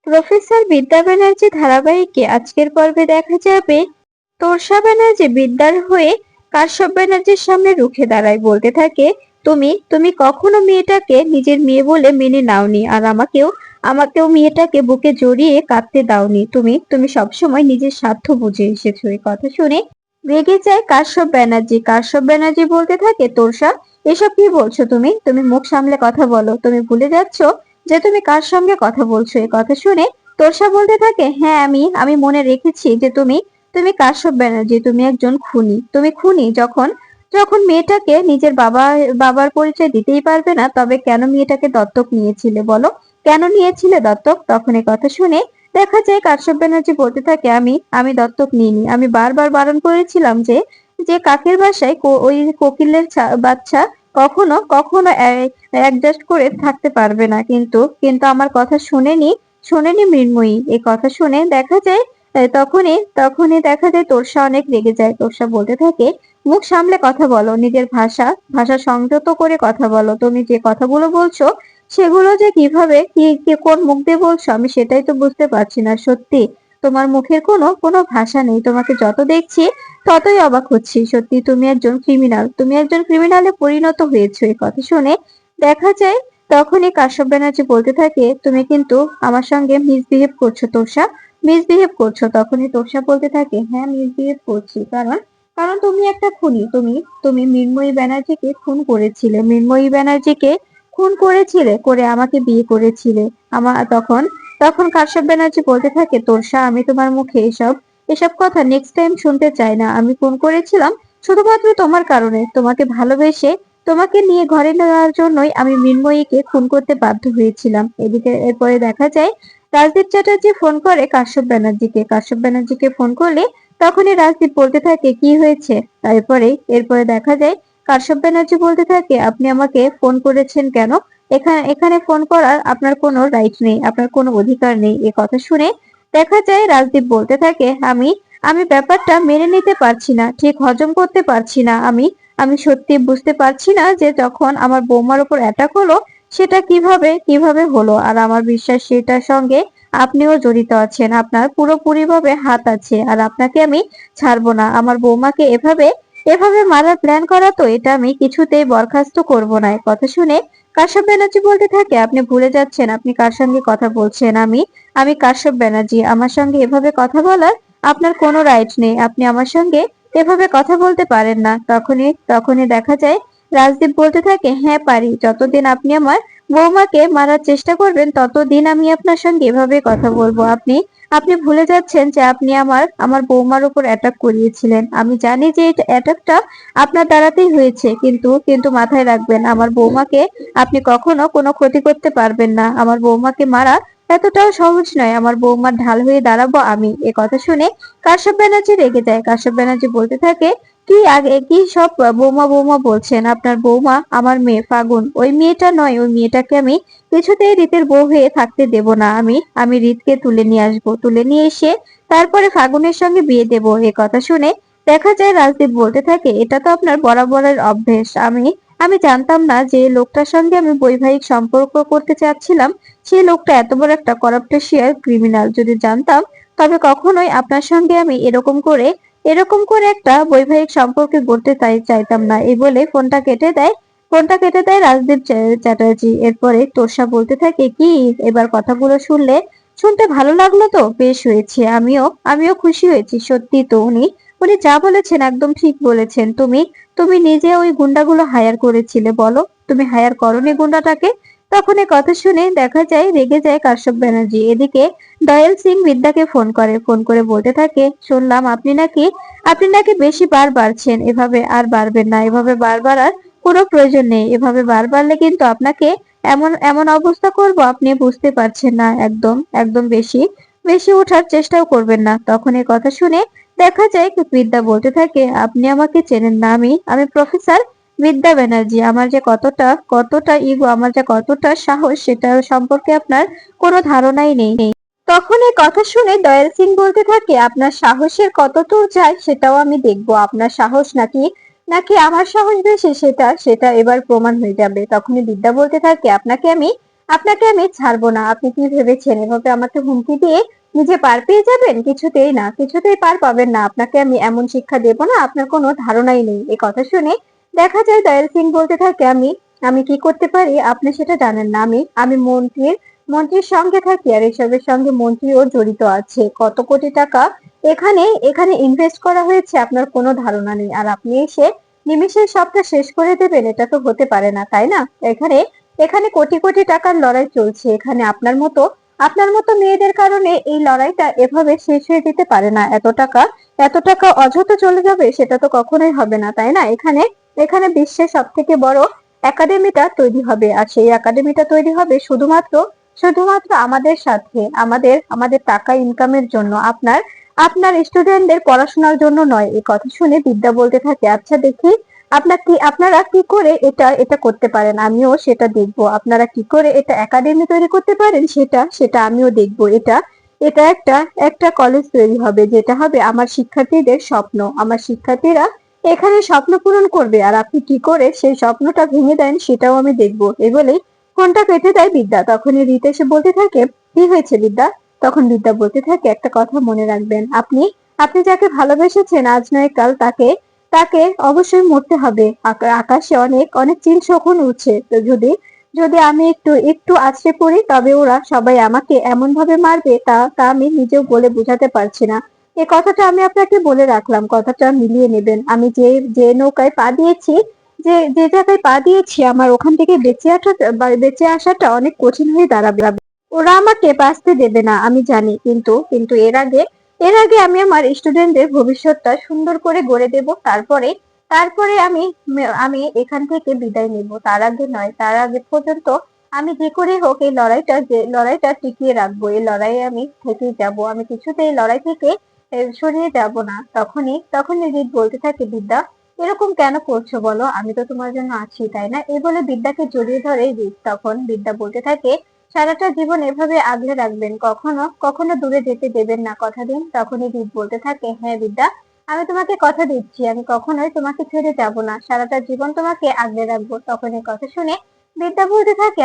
Professor বিদ্যা ব্যানার্জি ধারাবাহিকে আজকের পর্বে দেখা যাবে তোরসা ব্যানার্জি বিদ্যার হয়ে কাশ্যপ ব্যানার্জির সামনে রুখে দাঁড়ায়, বলতে থাকে, তুমি তুমি কখনো মেয়েটাকে নিজের মেয়ে বলে মেনে নাওনি, আর আমাকেও আমাকেও মেয়েটাকে বুকে জড়িয়ে কাঁদতে দাওনি। তুমি তুমি সবসময় নিজের স্বার্থ বুঝে এসেছো। এই কথা শুনে রেগে যায় কাশ্যপ ব্যানার্জি। কাশ্যপ ব্যানার্জি বলতে থাকে, তোরসা, এসব কি বলছো তুমি? তুমি মুখ সামলে কথা বলো। তুমি ভুলে যাচ্ছো যে তুমি কার সঙ্গে কথা বলছো। এই কথা শুনে তোরসা বলতে থাকে, হ্যাঁ, আমি আমি মনে রেখেছি যে তুমি তুমি কাশ্যপ ব্যানার্জি, তুমি একজন খুনি। তুমি খুনি। যখন যখন মেয়েটাকে নিজের বাবার পরিচয় দিতেই পারবে না, তবে কেন মেয়েটাকে দত্তক নিয়েছিলে বলো? কেন নিয়েছিলে দত্তক? তখন এই কথা শুনে দেখা যায় কাশ্যপ ব্যানার্জি বলতে থাকে, আমি আমি দত্তক নিইনি। আমি বারবার বারণ করেছিলাম যে যে কাকের বাসায় ওই কোকিলের বাচ্চা কখনো কখনো অ্যাডজাস্ট করে থাকতে পারবে না, কিন্তু কিন্তু আমার কথা শুনেনি মৃন্ময়ী। এই কথা শুনে দেখা যায় তখনই তখনই দেখা যায় তোরসা অনেক রেগে যায়। তোরসা বলতে থাকে, মুখ সামলে কথা বলো, নিজের ভাষা ভাষা সংযত করে কথা বলো। তুমি যে কথাগুলো বলছো সেগুলো যে কিভাবে কি কোন মুখ দিয়ে বলছো আমি সেটাই তো বুঝতে পারছি না। সত্যি তোমার মুখের কোনো ভাষা নেই। তোমাকে যত দেখছি ততই অবাক হচ্ছি। সত্যি তুমি একজন ক্রিমিনাল, তুমি একজন ক্রিমিনালে পরিণত হয়েছো। এই কথা শুনে দেখা যায় তখনই কাশ্যপ ব্যানার্জি বলতে থাকে, তুমি কিন্তু আমার সঙ্গে মিসবিহেভ করছো তোষা, মিসবিহেভ করছো। তখনই তোষা বলতে থাকে, হ্যাঁ, মিসবিহেভ করছি, কারণ কারণ তুমি একটা খুনি। তুমি তুমি মৃন্ময়ী ব্যানার্জিকে খুন করেছিলে, মৃন্ময়ী ব্যানার্জিকে খুন করেছিলে, করে আমাকে বিয়ে করেছিলে। আমার তখন তখন কাশ্যপ ব্যানার্জি বলতে থাকে, তোষা, আমি তোমার মুখে এসব এসব কথা নেক্সট টাইম শুনতে চাই না। আমি ফোন করেছিলাম শুধুমাত্র তোমার কারণে, তোমাকে ভালোবেসে তোমাকে নিয়ে ঘরে নেওয়ার জন্যই আমি মৃন্ময়ীকে খুন করতে বাধ্য হয়েছিলাম। এদিকে এরপরে দেখা যায় রাজদীপ চ্যাটার্জি ফোন করে কাশ্যপ ব্যানার্জিকে। কাশ্যপ ব্যানার্জিকে ফোন করলে তখনই রাজদীপ বলতে থাকে, কি হয়েছে? এরপরে দেখা যায় কাশ্যপ ব্যানার্জি বলতে থাকে, আপনি আমাকে ফোন করেছেন কেন? এখানে এখানে ফোন করার আপনার কোনো রাইট নেই, আপনার কোনো অধিকার নেই। এ কথা শুনে দেখা যায় রাজদীপ বলতে থাকে, আমি আমি ব্যাপারটা মেনে নিতে পারছি না, ঠিক হজম করতে পারছি না। আমি আমি সত্যি বুঝতে পারছি না যে যখন আমার বৌমার উপর অ্যাটাক হলো সেটা কিভাবে কিভাবে হলো। আর আমার বিশ্বাস সেটার সঙ্গে আপনিও জড়িত আছেন, আপনার পুরোপুরিভাবে হাত আছে, আর আপনাকে আমি ছাড়বো না। আমার বৌমাকে এভাবে এভাবে মারার প্ল্যান করা তো এটা আমি কিছুতেই বরখাস্ত করব না। এই কথা শুনে কাশ্যপ ব্যানার্জি বলতে থাকে, আপনি ভুলে যাচ্ছেন আপনি কার সঙ্গে কথা বলছেন। আমি আমি কাশ্যপ ব্যানার্জি, আমার সঙ্গে এভাবে কথা বলার আপনার কোনো রাইট নেই। আপনি আমার সঙ্গে এভাবে কথা বলতে পারেন না। তখনই দেখা যায় রাজদীপ বলতে থাকে, হ্যাঁ, পারি। যতদিন আপনি আমার বৌমাকে মারার চেষ্টা করবেন ততদিন আমি আপনার সঙ্গে এভাবে কথা বলবো। আপনি আপনি ভুলে যাচ্ছেন যে আপনি আমার আমার বৌমার উপর অ্যাটাক করিয়েছিলেন। আমি জানি যে এই অ্যাটাকটা আপনার দ্বারাতেই হয়েছে, কিন্তু কিন্তু মাথায় রাখবেন, আমার বৌমাকে আপনি কখনো কোনো ক্ষতি করতে পারবেন না। আমার বৌমাকে মারা এতটাও সহজ নয়। আমার বৌমার ঢাল হয়ে দাঁড়াবো আমি। এ কথা শুনে কাশ্যপ ব্যানার্জি রেগে যায়। কাশ্যপ ব্যানার্জি বলতে থাকে, কি আগে কি সব বৌমা বৌমা বলছেন? আপনার বৌমা আমার মেয়ে ফাগুন, ওই মেয়েটা নয়। ওই মেয়েটাকে আমি কিছুতেই রীতের বউ হয়ে থাকতে দেব না। আমি আমি রীতকে তুলে নিয়ে আসবো, তুলে নিয়ে এসে তারপরে ফাগুনের সঙ্গে বিয়ে দেব। এ কথা শুনে দেখা যায় রাজদীপ বলতে থাকে, এটা তো আপনার বরাবরের অভ্যেস। আমি আমি জানতাম না যে লোকটার সঙ্গে আমি বৈবাহিক সম্পর্ক করতে চাচ্ছিলাম সেই লোকটা এত বড় একটা করাপ্টেশিয়াল ক্রিমিনাল। যদি জানতাম তবে কখনোই আপনার সঙ্গে আমি এরকম করে একটা বৈবাহিক সম্পর্কে গড়তে চাইতাম না। এই বলে ফোনটা কেটে দেয় রাজদীপ চ্যাটার্জি। এরপরে তোষা বলতে থাকে, কি এবার কথাগুলো শুনতে ভালো লাগলো তো? বেশ হয়েছে, আমিও খুশি হয়েছি। সত্যি তো উনি উনি যা বলেছেন একদম ঠিক বলেছেন। তুমি তুমি নিজে ওই গুন্ডাগুলো হায়ার করেছিলে বলো? তুমি হায়ার করোনি গুন্ডাটাকে? তখন এ কথা শুনে দেখা যায় রেগে যায় কাশ্যপ ব্যানার্জি। এদিকে দয়াল সিং বিদ্যাকে ফোন করে বলতে থাকে, শুনলাম আপনি নাকি বেশি বার বাড়ছেন। এভাবে আর বাড়বেন না, এভাবে বারবার আর কোনো প্রয়োজন নেই। এভাবে বার বাড়লে কিন্তু আপনাকে এমন এমন অবস্থা করব আপনি বুঝতে পারছেন না। একদম একদম বেশি বেশি ওঠার চেষ্টাও করবেন না। তখন এই কথা শুনে দেখা যায় বিদ্যা বলতে থাকে, আপনি আমাকে চেনেন না। আমি প্রফেসর বিদ্যা ব্যানার্জি। আমার যে কতটা ইগো, আমার যে কতটা সাহস সেটা সম্পর্কে আপনার কোনো ধারণাই নেই। তখন এই কথা শুনে দয়াল সিং বলতে থাকে, আপনার সাহসের কত দূর যায় সেটাও আমি দেখবো। আপনার সাহস নাকি নাকি আমার সাহস বেশি সেটা সেটা এবার প্রমাণ হয়ে যাবে। তখনই বিদ্যা বলতে থাকে, আপনাকে আমি ছাড়বো না। আপনি কি ভেবেছেন এভাবে আমাকে হুমকি দিয়ে নিজে পার পেয়ে যাবেন? কিছুতেই না, কিছুতেই পার পাবেন না। আপনাকে আমি এমন শিক্ষা দেব না, আপনার কোনো ধারণাই নেই। এই কথা শুনে দেখা যায় দয়াল সিং বলতে থাকে, আমি আমি কি করতে পারি আপনি সেটা জানেন না। আমি মন্ত্রীর সঙ্গে থাকি, আর এসবের সঙ্গে মন্ত্রীও জড়িত আছে। কত কোটি টাকা এখানে এখানে ইনভেস্ট করা হয়েছে আপনার কোনো ধারণা নেই। আর আপনি এসে নিমেষে সবটা শেষ করে দেবেন, এটা তো হতে পারে না, তাই না? এখানে এখানে কোটি কোটি টাকার লড়াই চলছে। এখানে আপনার মতো মেয়েদের কারণে এই লড়াইটা এভাবে শেষ হয়ে যেতে পারে না। এত টাকা অযথা চলে যাবে, সেটা তো কখনোই হবে না, তাই না? এখানে এখানে বিশ্বের সব থেকে বড় একাডেমিটা তৈরি হবে, আর সেই একাডেমিটা তৈরি হবে শুধুমাত্র শুধুমাত্র আমাদের সাথে, আমাদের টাকা ইনকামের জন্য, আপনার আপনার স্টুডেন্টদের পড়াশোনার জন্য নয়। এই কথা শুনে বিদ্যা বলতে থাকে, আচ্ছা দেখি আপনারা কি করে এটা এটা করতে পারেন, আমিও সেটা দেখবো। আপনারা কি করে এটা একাডেমি তৈরি করতে পারেন, সেটা সেটা আমিও দেখবো। এটা এটা একটা একটা কলেজ তৈরি হবে, যেটা হবে আমার শিক্ষার্থীদের স্বপ্ন। আমার শিক্ষার্থীরা এখানে স্বপ্ন পূরণ করবে, আর আপনি কি করে সেই স্বপ্নটা ভেঙে দেন সেটাও আমি দেখবো। এই বলেই ফোনটা কেটে দেয় বিদ্যা। তখনই রীতা এসে বলতে থাকে, কি হয়েছে বিদ্যা? তখন বিদ্যা বলতে থাকে, একটা কথা মনে রাখবেন, আপনি আপনি যাকে ভালোবেসেছেন আজ নয় কাল, তাকে তাকে অবশ্যই মরতে হবে। আকাশে অনেক অনেক চিল শকুন উড়ছে, তো যদি যদি আমি একটু একটু আছড়ে পড়ি, তবে ওরা সবাই আমাকে এমন ভাবে মারবে, তা তা আমি নিজেও বলে বোঝাতে পারছি না। এই কথাটা আমি আপনাকে বলে রাখলাম, কথাটা মিলিয়ে নেবেন। আমি যে যে নৌকায় পা দিয়েছি, যে যে জায়গায় পা দিয়েছি, আমার ওখান থেকে বেঁচে আসাটা অনেক কঠিন হয়ে দাঁড়াবে। ওরা আমাকে বাঁচতে দেবে না আমি জানি, কিন্তু কিন্তু এর আগে আমি আমার স্টুডেন্টদের ভবিষ্যৎটা সুন্দর করে গড়ে দেব। তারপরে তারপরে আমি এখান থেকে বিদায় নেব। তার আগে নয়, তার আগে পর্যন্ত আমি যে করে হোক এই লড়াইটা টিকিয়ে রাখবো। এই লড়াইয়ে আমি থেকেই যাব, আমি কিছুতেই এই লড়াই থেকে সরিয়ে যাব না। তখনই রিত বলতে থাকে, বিদ্যা এরকম কেন করছো বলো, আমি তো তোমার জন্য আছি, তাই না? এই বলে বিদ্যাকে জড়িয়ে ধরে রিত। তখন বিদ্যা বলতে থাকে, সারাটা জীবন এভাবে আগলে রাখবেন, কখনো কখনো দূরে যেতে দেবেন না, কথা দিন। তখনই রিত বলতে থাকে, হ্যাঁ বিদ্যা, আমি তোমাকে কথা দিচ্ছি, আমি কখনোই তোমাকে ছেড়ে যাব না, সারাটা জীবন তোমাকে আগলে রাখবো। তখন এই কথা শুনে বিদ্যা বলতে থাকে,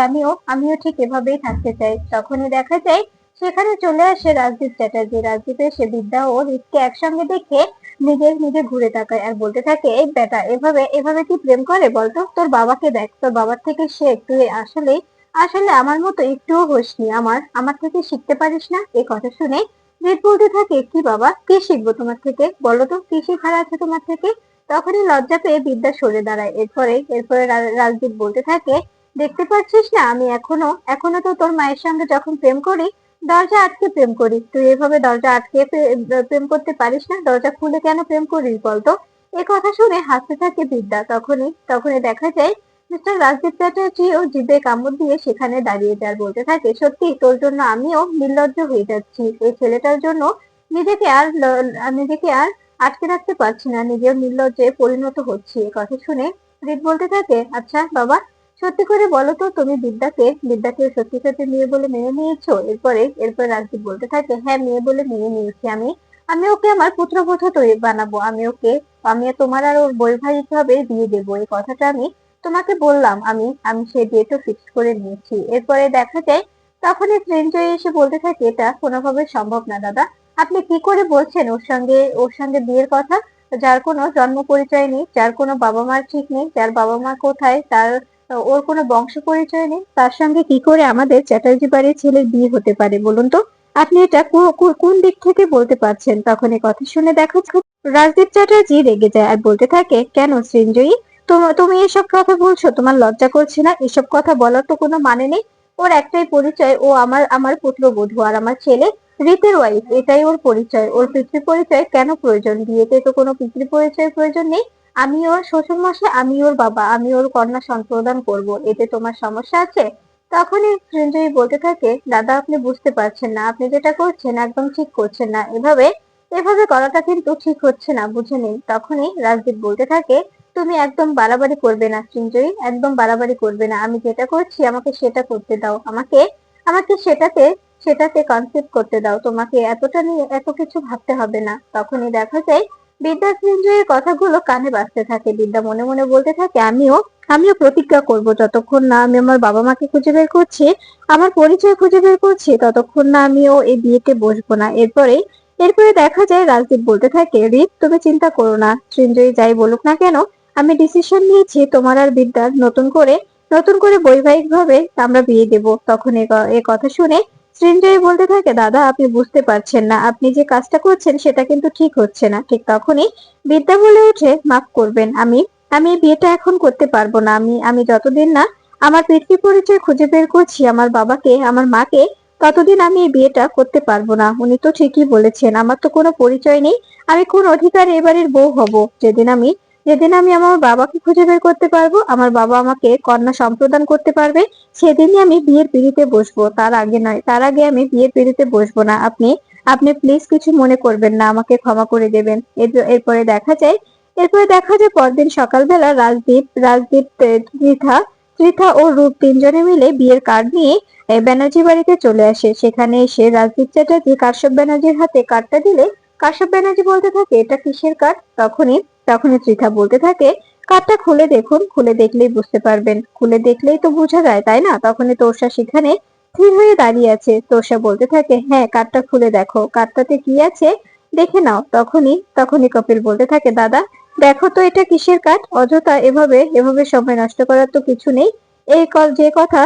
আমিও ঠিক এভাবেই থাকতে চাই। তখনই দেখা যায় সেখানে চলে আসে রাজদীপ চ্যাটার্জি। রাজদীপ এসে বিদ্যা ও রিতকে একসঙ্গে দেখে নিজে নিজে ঘুরে তাকায়, আর বলতে থাকে, এই বেটা এভাবে এভাবে কি প্রেম করে বলতো? তোর বাবাকে দেখ, তোর বাবার থেকে শেখ, তুই আসলে আসলে আমার মতো একটুও হোসনি, আমার থেকে শিখতে পারিস না? এই কথা শুনে রিত বলতে থাকে, কি বাবা, কি শিখবো তোমার থেকে, বলো তো কি শেখার আছে তোমার থেকে? তখনই লজ্জা পেয়ে বিদ্যা সরে দাঁড়ায়। এরপরে রাজদীপ বলতে থাকে, দেখতে পাচ্ছিস না, আমি এখনো এখনো তো তোর মায়ের সঙ্গে যখন প্রেম করি, দরজা আটকে প্রেম করি। তুই এভাবে দরজা আটকে প্রেম করতে পারিস না? দরজা খুলে কেন প্রেম করিস বলতো? এ কথা শুনে হাসতে থাকে বিদ্যা। তখনই দেখা যায় মিস্টার রাজদীপ চ্যাটার্জি ও জিভে কামড় দিয়ে সেখানে দাঁড়িয়ে যায়, আর বলতে থাকে, সত্যি তোর জন্য আমিও নির্লজ্জ হয়ে যাচ্ছি। এই ছেলেটার জন্য নিজেকে আর আটকে রাখতে পারছি না, নিজেও নির্লজ্জে পরিণত হচ্ছি। এ কথা শুনে রিত বলতে থাকে, আচ্ছা বাবা, সত্যি করে বলো তো, তুমি বিদ্যাকে সত্যি সত্যি মেয়ে বলে মেনে নিয়েছো? এরপর রাজদীপ বলতে থাকে, হ্যাঁ মেয়ে বলে মেনে নিয়েছি। আমি ওকে আমার পুত্রবধূ তৈরি বানাবো। আমি তোমার আর ওর বৈবাহিক ভাবে বিয়ে দেবো। এই কথাটা আমি তোমাকে বললাম, আমি আমি সেই ডেটও ফিক্স করে নিয়েছি। এরপরে দেখা যায় তখনই সঞ্জয় এসে বলতে থাকে, এটা কোনোভাবে সম্ভব না দাদা। আপনি কি করে বলছেন ওর সঙ্গে বিয়ের কথা, যার কোনো জন্ম পরিচয় নেই, যার কোনো বাবা মার ঠিক নেই, যার বাবা মা কোথায়, ওর কোনো বংশ পরিচয় নেই, তার সঙ্গে কি করে আমাদের চ্যাটার্জি বাড়ির ছেলের বিয়ে হতে পারে বলুন তো? আপনি এটা কোন দিক থেকে বলতে পারছেন? তখন এই কথা শুনে দেখা যায় রাজদীপ চ্যাটার্জি রেগে যায়, আর বলতে থাকে, কেন সৃঞ্জয়ী, তুমি এসব কথা বলছো? তোমার লজ্জা করছে না? এসব কথা বলার তো কোনো মানে নেই। ওর একটাই পরিচয়, ও আমার পুত্রবধূ, আর আমার ছেলে রিতের ওয়াইফ, এটাই ওর পরিচয়। ওর পিতৃ পরিচয় কেন প্রয়োজন? বিয়েতে তো কোনো পিতৃ পরিচয় প্রয়োজন নেই। আমি ওর শ্বশুর মশাই, আমি ওর বাবা, আমি ওর কন্যা সম্প্রদান করব, এতে তোমার সমস্যা আছে? তখনই সঞ্জয় বলতে থাকে, দাদা আপনি বুঝতে পারছেন না, আপনি যেটা করছেন একদম ঠিক করছেন না। এভাবে এভাবে করাটা কিন্তু ঠিক হচ্ছে না, বুঝে নিন। তখনই রাজদীপ বলতে থাকে, তুমি একদম বাড়াবাড়ি করবে না সঞ্জয়, একদম বাড়াবাড়ি করবে না। আমি যেটা করছি আমাকে সেটা করতে দাও, আমাকে আমাকে সেটাতে কনসেপ্ট করতে দাও। তোমাকে এতটা নিয়ে এত কিছু ভাবতে হবে না। তখনই দেখা যায় বিদ্যা সৃঞ্জয়ের কথাগুলো কানে বাজতে থাকে। বিদ্যা মনে মনে বলতে থাকে, আমিও আমিও প্রতিজ্ঞা করব, যতক্ষণ না আমি আমার বাবা মাকে খুঁজে বের করছি, আমার পরিচয় খুঁজে বের করছি, ততক্ষণ না আমিও এই বিয়েতে বসবো না। এরপরে দেখা যায় রাজদীপ বলতে থাকে, রিত তুমি চিন্তা করো না, সৃঞ্জয় যাই বলুক না কেন, আমি ডিসিশন নিয়েছি তোমার আর বিদ্যার নতুন করে বৈবাহিক ভাবে আমরা বিয়ে দেব। তখন এ কথা শুনে সৃঞ্জয় বলতে থাকে, দাদা আপনি বুঝতে পারছেন না, আপনি যে কাজটা করছেন সেটা কিন্তু ঠিক হচ্ছে না। ঠিক তখনই বিদ্যা বলে ওঠে, মাফ করবেন, আমি আমি এই বিয়েটা এখন করতে পারবো না। আমি আমি যতদিন না আমার পিতৃ পরিচয় খুঁজে বের করছি আমার বাবাকে আমার মাকে, ততদিন আমি এই বিয়েটা করতে পারবো না। উনি তো ঠিকই বলেছেন, আমার তো কোনো পরিচয় নেই, আমি কোন অধিকারে এবারের বউ হব? যেদিন আমি আমার বাবাকে খুঁজে বের করতে পারবো, আমার বাবা আমাকে কন্যা সম্প্রদান করতে পারবে, সেদিনই আমি বিয়ের পিঁড়িতে বসবো, তার আগে নয়। তার আগে আমি বিয়ের পিঁড়িতে বসবো না। আপনি আপনি প্লিজ কিছু মনে করবেন না, আমাকে ক্ষমা করে দেবেন। এরপরে দেখা যায় পরদিন সকালবেলা রাজদীপ ত্রিধা ত্রিধা ও রূপ তিনজনে মিলে বিয়ের কার্ড নিয়ে ব্যানার্জি বাড়িতে চলে আসে। সেখানে এসে রাজদীপ চ্যাটার্জি কাশ্যপ ব্যানার্জির হাতে কার্ডটা দিলে কাশ্যপ ব্যানার্জি বলতে থাকে, এটা কিসের কার্ড? তখনই ত্রিধা বলতে থাকে, কার্ডটা খুলে দেখুন, খুলে দেখলেই বুঝতে পারবেন, খুলে দেখলেই তো বোঝা যায় তাই না? তখনই তোষা সেখানে স্থির হয়ে দাঁড়িয়ে আছে। তোষা বলতে থাকে, হ্যাঁ কার্ডটা খুলে দেখো, কার্ডটাতে কি আছে দেখে নাও। তখনই কপিল বলতে থাকে, দাদা দেখো তো এটা কিসের কার্ড? অযথা এভাবে এভাবে সময় নষ্ট করার তো কিছু নেই। যে কথা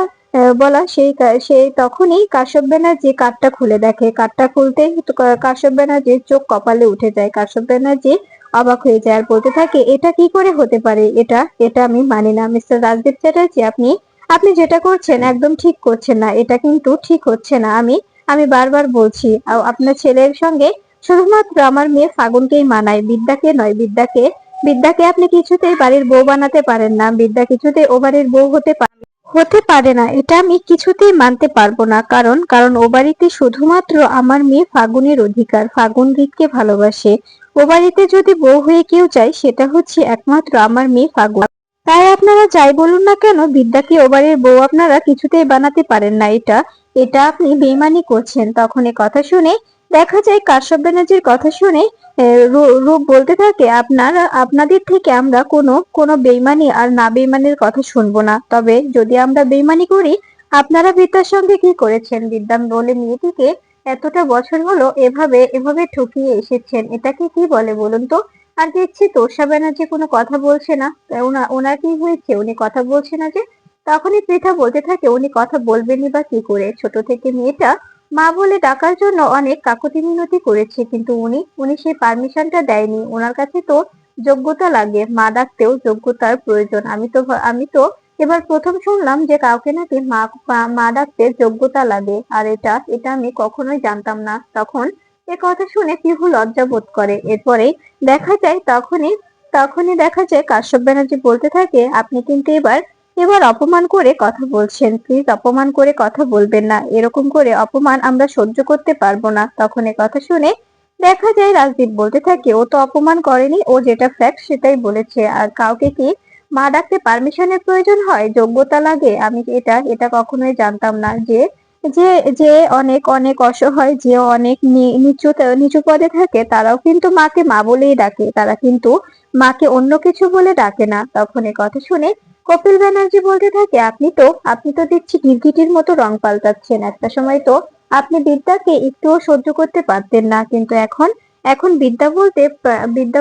বলা সেই তখনই কাশ্যপ ব্যানার্জি কার্ডটা খুলে দেখে। কার্ডটা খুলতেই কাশ্যপ ব্যানার্জির চোখ কপালে উঠে যায়। কাশ্যপ ব্যানার্জি অবাক হয়ে যায় আর বলতে থাকে, এটা কি করে হতে পারে? এটা এটা আমি মানি না মিস্টার রাজদীপ চ্যাটার্জি, আপনি আপনি যেটা করছেন একদম ঠিক করছেন না, এটা কিন্তু ঠিক হচ্ছে না। আমি বারবার বলছি, আপনার ছেলের সঙ্গে শুধুমাত্র আমার মেয়ে ফাগুনকেই মানায়, বিদ্যাকে নয়। বিদ্যাকে আপনি কিছুতেই বাড়ির বউ বানাতে পারেন না, বিদ্যা কিছুতেই ও বাড়ির বউ হতে পারে না, এটা আমি কিছুতেই মানতে পারবো না। কারণ কারণ ও বাড়িতে শুধুমাত্র আমার মেয়ে ফাগুনের অধিকার, ফাগুন রিতকে ভালোবাসে। ও বাড়িতে যদি বউ হয়ে কেউ যায়, সেটা হচ্ছে একমাত্র আমার মেয়ে ফাগুন। তাই আপনারা যাই বলুন না কেন, বিদ্যাকে ও বাড়ির বউ আপনারা কিছুতেই বানাতে পারেন না। এটা এটা আপনি বেইমানি করছেন। তখন এ কথা শুনে দেখা যায় কাশ্যপ ব্যানার্জির কথা শুনে রূপ বলতে থাকে, আপনাদের থেকে আমরা কোনো বেইমানি আর না বেইমানির কথা শুনবো না। তবে যদি আমরা বেইমানি করি, আপনারা বিদ্যার সঙ্গে কি করেছেন? বিদ্যা বলে মেয়েটিকে এতটা বছর হলো এভাবে এভাবে ঠকিয়ে এসেছেন, এটাকে কি বলে বলুন তো? আর দেখছি তোষা ব্যানার্জি কোনো কথা বলছে না। ওনার কি হয়েছে, উনি কথা বলছে না যে? তখনই পৃথা বলতে থাকে, উনি কথা বলবেনই বা কি করে? ছোট থেকে মেয়েটা মা বলে ডাকার জন্য অনেক কাকুতি মিনতি করেছে, কিন্তু উনি উনি সেই পারমিশনটা দেয়নি। ওনার কাছে তো যোগ্যতা লাগে, মা ডাকতেও যোগ্যতার প্রয়োজন। আমি তো এবার প্রথম শুনলাম যে কাউকে নাকি মা ডাকতে যোগ্যতা লাগে, আর এটা এটা আমি কখনোই জানতাম না। তখন এ কথা শুনে পিহু লজ্জা বোধ করে। এরপরে দেখা যায় তখনই দেখা যায় কাশ্যপ ব্যানার্জি বলতে থাকে, আপনি কিন্তু এবার অপমান করে কথা বলছেন, প্লিজ অপমান করে কথা বলবেন না, এরকম করে অপমান আমরা সহ্য করতে পারবো না। তখন এ কথা শুনে দেখা যায় রাজদীপ বলতে থাকে, ও তো অপমান করেনি, ও যেটা ফ্যাক্ট সেটাই বলেছে। আর কাউকে কি মা ডাকতে পারমিশনের প্রয়োজন হয়, যোগ্যতা লাগে? আমি এটা এটা কখনোই জানতাম না যে যে যে অনেক অনেক অসহায়, যে অনেক নিচু পদে থাকে, তারাও কিন্তু মাকে মা বলেই ডাকে, তারা কিন্তু মাকে অন্য কিছু বলে ডাকে না। তখন এ কথা শুনে কপিল ব্যানার্জি বলতে থাকে, আপনি তো দেখছি গিরগিটির মতো রং পাল্টাচ্ছেন। একটা সময় তো আপনি বিদ্যাকে একটুও সহ্য করতে পারতেন না, কিন্তু এখন এখন বিদ্যা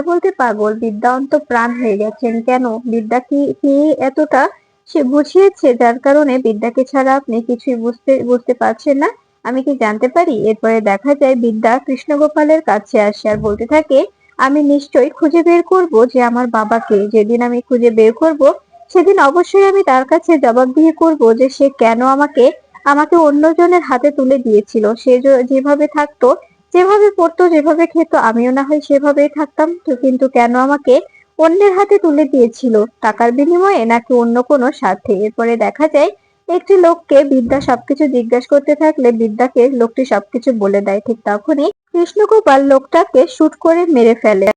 বলতে পাগল, বিদ্যা অন্ত প্রাণ হয়ে গেছেন। কেন? বিদ্যা কি কি এতটা সে বুঝিয়েছে যার কারণে বিদ্যাকে ছাড়া আপনি কিছুই বুঝতে পারছেন না? আমি কি জানতে পারি? এরপরে দেখা যায় বিদ্যা কৃষ্ণগোপালের কাছে আসে আর বলতে থাকে, আমি নিশ্চয়ই খুঁজে বের করব যে আমার বাবাকে। যেদিন আমি খুঁজে বের করব, সেদিন অবশ্যই আমি তার কাছে জবাবদিহি করব যে সে কেন আমাকে আমাকে অন্যজনের হাতে তুলে দিয়েছিল। সে যেভাবে থাকতো, যেভাবে পড়তো, যেভাবে খেত, আমিও না হয় সেভাবেই থাকতাম, তো কিন্তু কেন আমাকে অন্যের হাতে তুলে দিয়েছিল? টাকার বিনিময়ে নাকি অন্য কোনো স্বার্থে? এরপরে দেখা যায় একটি লোককে বিদ্যা সবকিছু জিজ্ঞাসা করতে থাকলে বিদ্যাকে লোকটি সবকিছু বলে দেয়। ঠিক তখনই কৃষ্ণগোপাল লোকটাকে শুট করে মেরে ফেলে।